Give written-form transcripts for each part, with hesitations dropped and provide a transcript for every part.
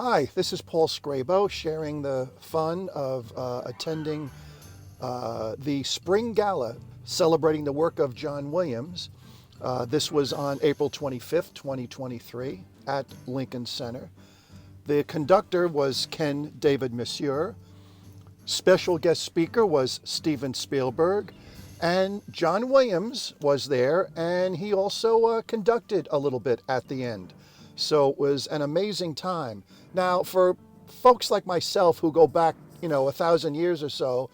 Hi, this is Paul Scrabo sharing the fun of attending the Spring Gala celebrating the work of John Williams. This was on April 25th, 2023 at Lincoln Center. The conductor was Ken David Monsieur. Special guest speaker was Steven Spielberg. And John Williams was there, and he also conducted a little bit at the end. So it was an amazing time. Now, for folks like myself who go back, 1,000 years or so,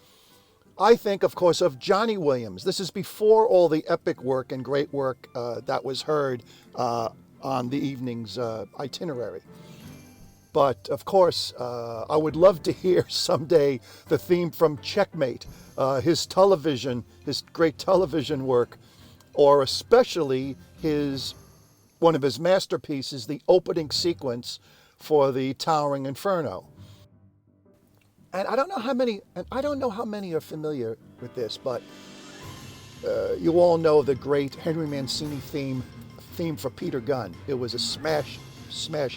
I think, of course, of Johnny Williams. This is before all the epic work and great work that was heard on the evening's itinerary. But, of course, I would love to hear someday the theme from Checkmate, his great television work, or especially one of his masterpieces, the opening sequence for the Towering Inferno. And I don't know how many are familiar with this, but you all know the great Henry Mancini theme for Peter Gunn. It was a smash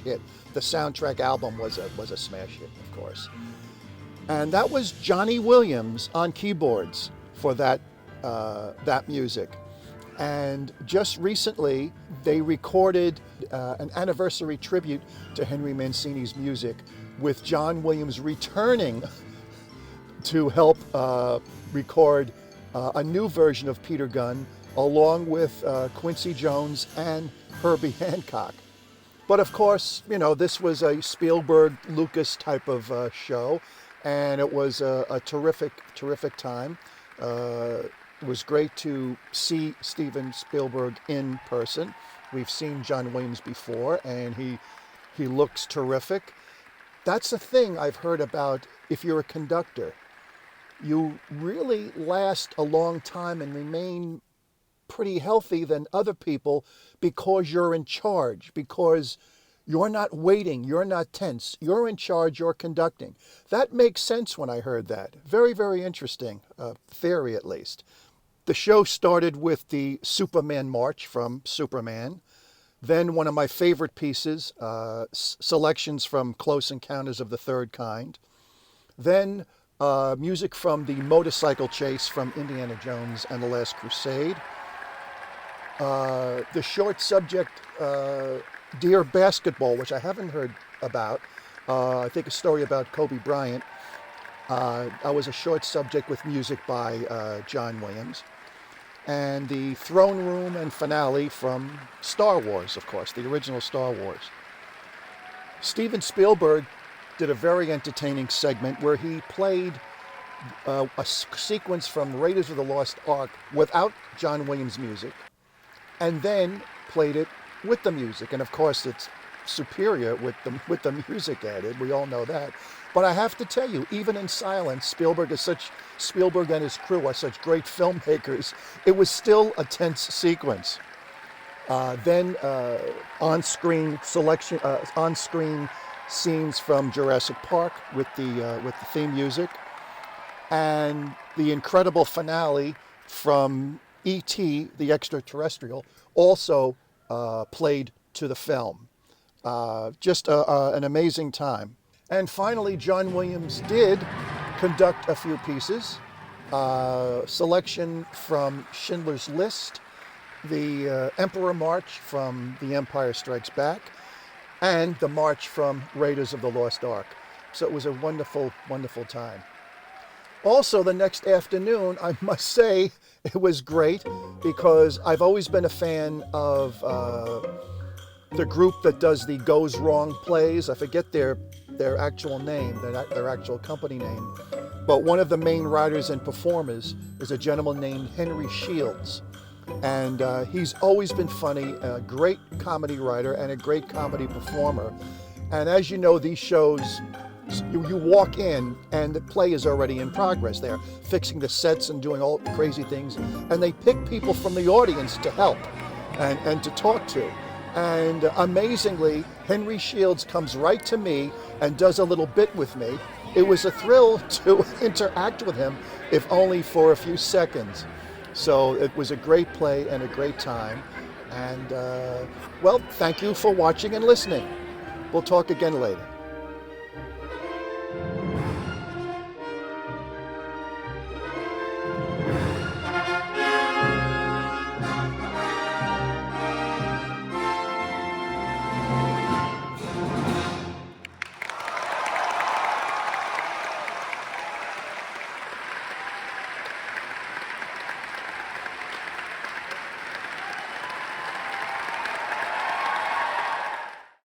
hit. The soundtrack album was a smash hit, of course. And that was Johnny Williams on keyboards for that music. And just recently, they recorded an anniversary tribute to Henry Mancini's music, with John Williams returning to help record a new version of Peter Gunn, along with Quincy Jones and Herbie Hancock. But of course, this was a Spielberg-Lucas type of show, and it was a terrific time. It was great to see Steven Spielberg in person. We've seen John Williams before, and he looks terrific. That's the thing I've heard about. If you're a conductor, you really last a long time and remain pretty healthy than other people because you're in charge, because you're not waiting, you're not tense, you're in charge, you're conducting. That makes sense when I heard that. Very, very interesting theory, at least. The show started with the Superman March from Superman. Then one of my favorite pieces, selections from Close Encounters of the Third Kind. Then music from the motorcycle chase from Indiana Jones and the Last Crusade. The short subject, Dear Basketball, which I haven't heard about. I think a story about Kobe Bryant. I was a short subject with music by John Williams. And the throne room and finale from Star Wars, of course, the original Star Wars. Steven Spielberg did a very entertaining segment where he played a sequence from Raiders of the Lost Ark without John Williams' music, and then played it with the music. And of course, it's superior with the music added. We all know that. But I have to tell you, even in silence, Spielberg and his crew are such great filmmakers. It was still a tense sequence. Then on-screen scenes from Jurassic Park with the theme music, and the incredible finale from E.T. the Extraterrestrial, also played to the film. Just an amazing time. And finally, John Williams did conduct a few pieces. Selection from Schindler's List, the Emperor March from The Empire Strikes Back, and the March from Raiders of the Lost Ark. So it was a wonderful, wonderful time. Also, the next afternoon, I must say, it was great because I've always been a fan of the group that does the Goes Wrong plays. I forget their actual name, their actual company name. But one of the main writers and performers is a gentleman named Henry Shields. And he's always been funny, a great comedy writer and a great comedy performer. And as you know, these shows, you walk in and the play is already in progress. They're fixing the sets and doing all crazy things. And they pick people from the audience to help and to talk to. And amazingly, Henry Shields comes right to me and does a little bit with me. It was a thrill to interact with him, if only for a few seconds. So it was a great play and a great time. And, well, thank you for watching and listening. We'll talk again later.